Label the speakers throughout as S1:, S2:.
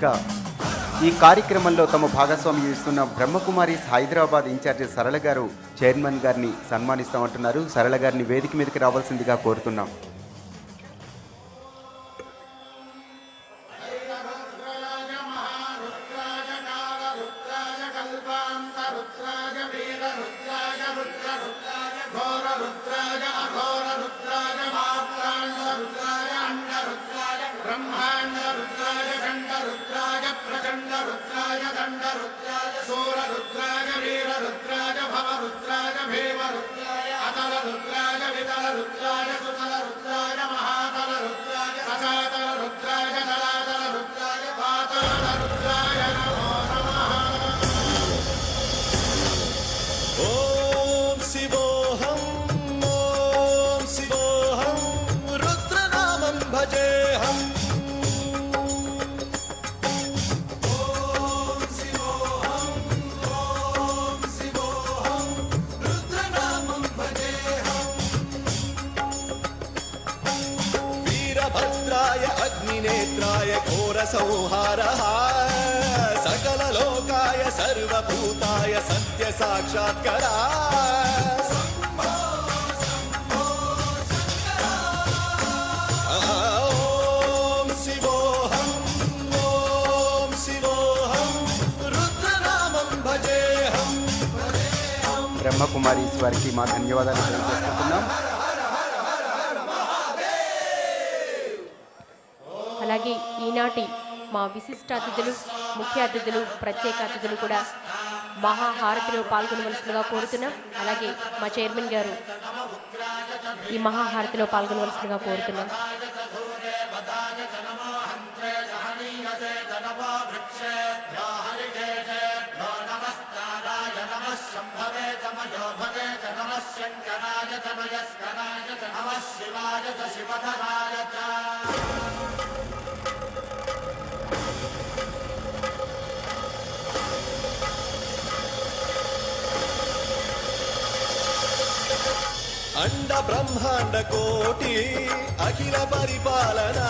S1: ఇక ఈ కార్యక్రమంలో తమ భాగస్వామ్యం ఇస్తున్న బ్రహ్మకుమారీస్ హైదరాబాద్ ఇన్ఛార్జి సరళ గారు చైర్మన్ గారిని సన్మానిస్తామంటున్నారు. సరళ గారిని వేదిక మీదకి రావాల్సిందిగా కోరుతున్నాం.
S2: अग्निनेत्राय घोरसंहारः सकललोकाय सर्वभूताय सत्यसाक्षात्करः ॐ शिवोऽहं रुद्रनामं भजेऽहं.
S1: బ్రహ్మకుమారీస్ వారికి మా ధన్యవాదాలు తెలియజేస్తున్నాం.
S3: అలాగే ఈనాటి మా విశిష్ట అతిథులు, ముఖ్య అతిథులు, ప్రత్యేక అతిథులు కూడా మహాహారతిలో పాల్గొనవలసిందిగా కోరుతున్నాం. అలాగే మా చైర్మన్ గారు ఈ మహాహారతిలో పాల్గొనవలసిందిగా కోరుతున్నాం.
S2: अंड ब्रह्मांड कोटि अखिल परिपालना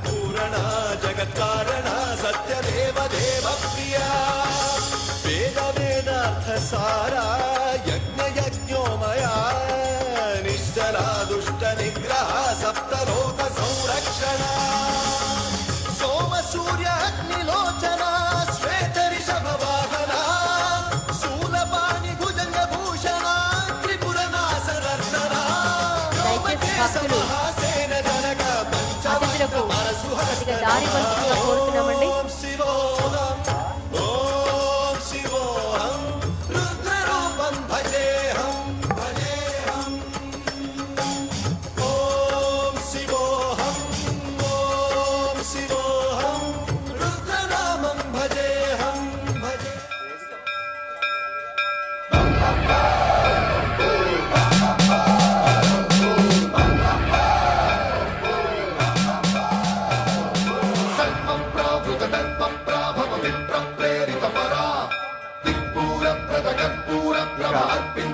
S2: पूरणा जगत्कारणा सत्यदेव देव प्रिया वेद वेदार्थ सारा यज्ञ यज्ञोमया निश्चला दुष्ट निग्रह सप्तलोक संरक्षणा सोम सूर्य अग्निलोचना श्वेत ऋषभ वाहना शूलपाणि भुजंग भूषण
S3: భక్తులు అతిథులకు దారి వలసిందిగా కోరుతున్నామండి.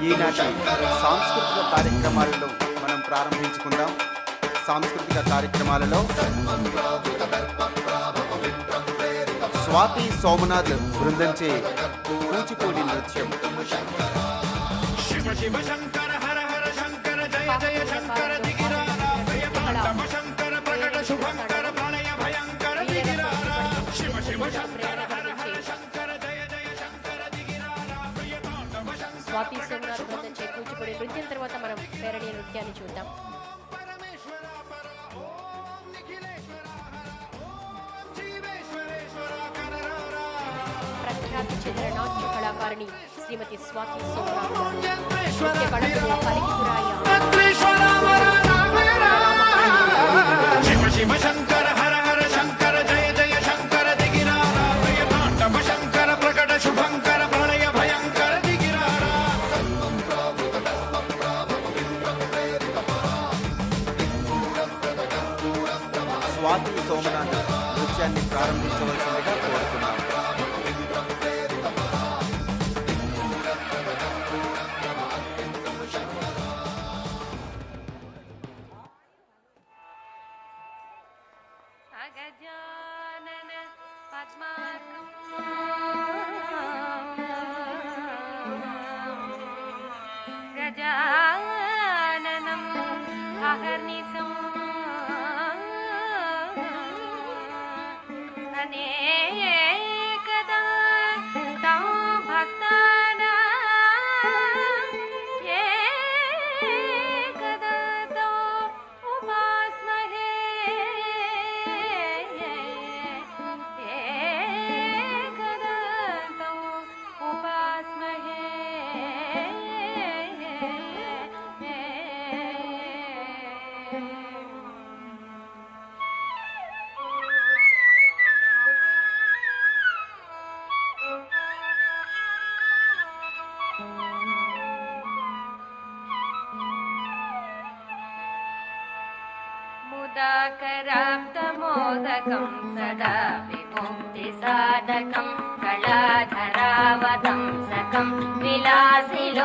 S1: ఈనాటి సాంస్కృతిక కార్యక్రమాలలో మనం ప్రారంభించుకుందాం. సాంస్కృతిక కార్యక్రమాలలో స్వాతి సోమనాథ్ బృందంచే కూచిపూడి నృత్యం.
S3: స్వాతి సోమనాథ్ బృందంచే కూచిపూడి నృత్యం తర్వాత మనం పేరణి నృత్యాన్ని చూద్దాం. ప్రఖ్యాతి చెందిన నాట్య కళాకారిణి శ్రీమతి స్వాతి సోమనాథ్ నృత్య కళాకారుల పరికిపురాయ
S4: శివ శంకర హర హర శంకర జయ జయ శంకర దిగిరారా తాండవ శంకర ప్రకట శుభంకర ప్రళయ భయంకర దిగిరారా.
S1: స్వాతి సోమనాథ్ నృత్యాన్ని ప్రారంభించవలసిందిగా కోరుతున్నాం.
S5: गजानन गजाननम् अहर्निशम् अनेकदा तं भक्तानाम् एकदा तौ उपास्महे एकदा तौ उपास्महे मुदाकराब्दमोदकं सदा विमुक्तिसाधकं कलाधरावतंसकं विलासिलोकरक्षकं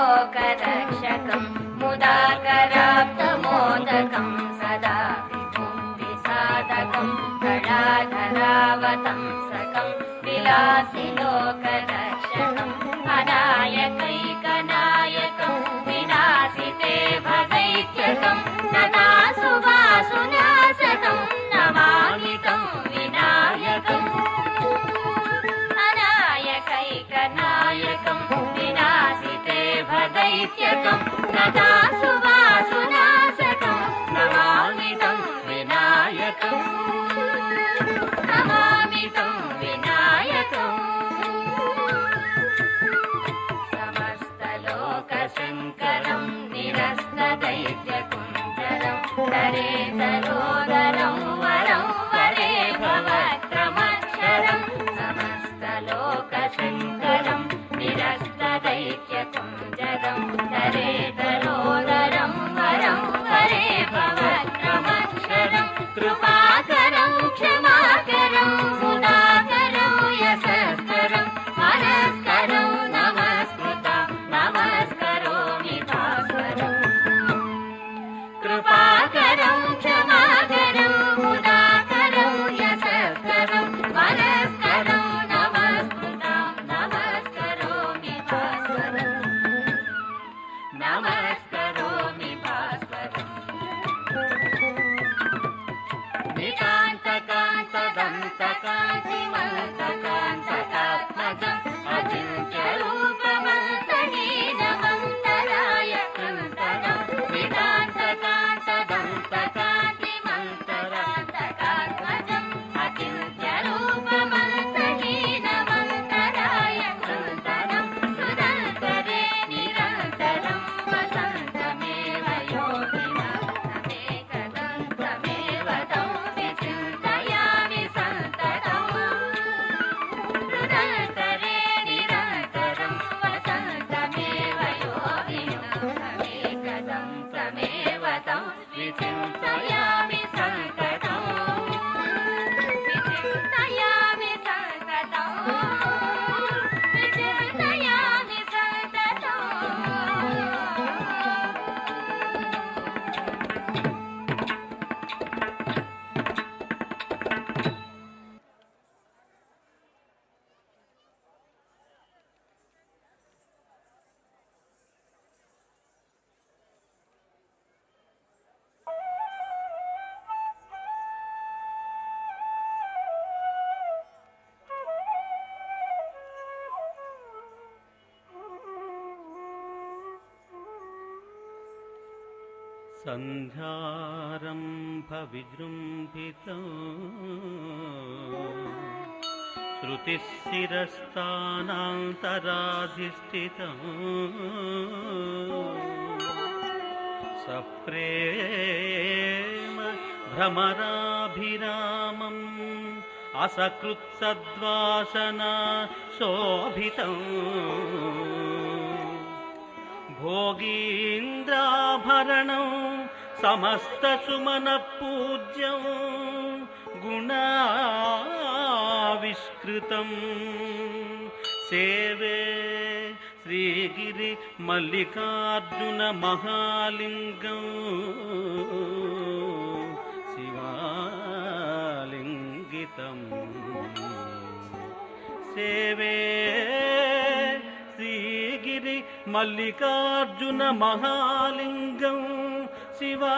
S5: मुदाकराब्दमोदकं सदा विमुक्तिसाधकं कलाधरावतंसकं विलासिलोकरक्षकम् अनायकैकनायकं विनाशिते भदैत्यकं तथा सुभासुनाशकं नमामि तं विनायकम् अनायकैकनायकं विनाशिते भदैत्यकं तथा सुभासुनाशकं नमामि तं विनायकम् नमामि तं विनायकम् समस्तलोकशङ्करं निरस्तदैत्यकुञ्जरं दरेतरोदरं वरं वरे भवक्रमक्षरं समस्तलोकशङ्करं निरस्तदैत्यकुञ्जरं दरेतरोदरं वरं वरे भवक्रमक्षरं कृपाकरं क्षमाकरं मुदाकरं यशस्करं मनस्करं नमस्कृतं नमस्करोमि भास्वरम् कृपाकरं क्षमाकरं मुदाकरं यशस्करं मनस्करं नमस्कृतं नमस्करोमि भास्वरम् नमस्करोमि भास्वरम् निकान्तकान्तदन्तकान्तिमन्तकान्तकात्मजम् अचिन्त्यरूपमन्तहीनमन्तराय कृन्तनं निकान्तकान्तदन्तकान्तिमन्तकात्मजम् अचिन्त्यरूपमन्तहीनमन्तराय कृन्तनं हृदन्तरे निरन्तरं वसन्तमेव योगिनं तमेकदन्तमेव तं विचिन्तयामि सन्ततम् हृदन्तरे निरन्तरं वसन्तमेव योगिनं तमेकदन्तमेव तं विचिन्तयामि सन्ततम् विचिन्तयामि सन्ततम् विचिन्तयामि सन्ततम्
S6: सन्ध्यारम्भविजृम्भितं श्रुतिस्थिरस्थानान्तराधिष्ठितं सप्रेम भ्रमराभिरामम् असकृत्सद्वासना शोभितम् भोगीन्द्राभरणं समस्तसुमनपूज्यं गुणाविष्कृतं सेवे श्रीगिरि मल्लिकार्जुन महालिङ्गं शिवालिङ्गितं सेवे श्रीगिरि మల్లికార్జున మహాలింగం శివాలింగితం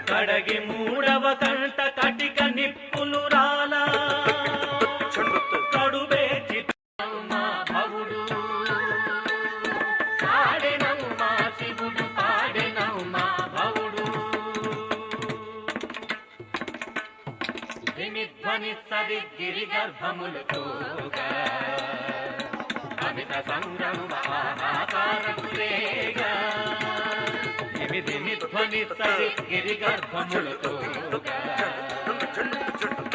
S6: కడగి మూడవ కంట కటిక నిప్పులు రాలా కడుబేచి మా భవుడు పాడెనవు మా శివుడు పాడెనవు మా భవుడు వినిధ్వని సరి గిరి గర్భములు తోగా అమిత సంగ్రము మహాకారములేగా ధ్వని సరి గిరి గర్భములతో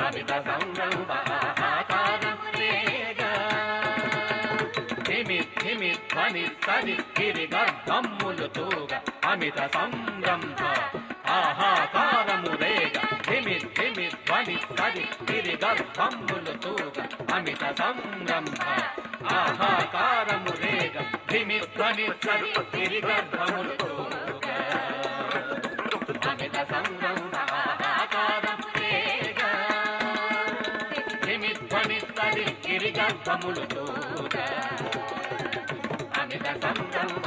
S6: అమిత సంగ్రము మహాకారములేగా ధిమి ధిమి ధ్వని సరి గిరి గర్భములతోగా అమిత సంరంభ ఆహాకారములేగా ధిమి ధిమి ధ్వని సరి గిరి గర్భములతోగా అమిత సంరంభ ఆహాకారములేగా ధిమి ధ్వని సరి గిరి గర్భములతోగా అమిత సంగ్రము ఆకారములేగా ధిమి ధ్వని సరి గిరి గర్భములతోగా అమిత సంగ్రము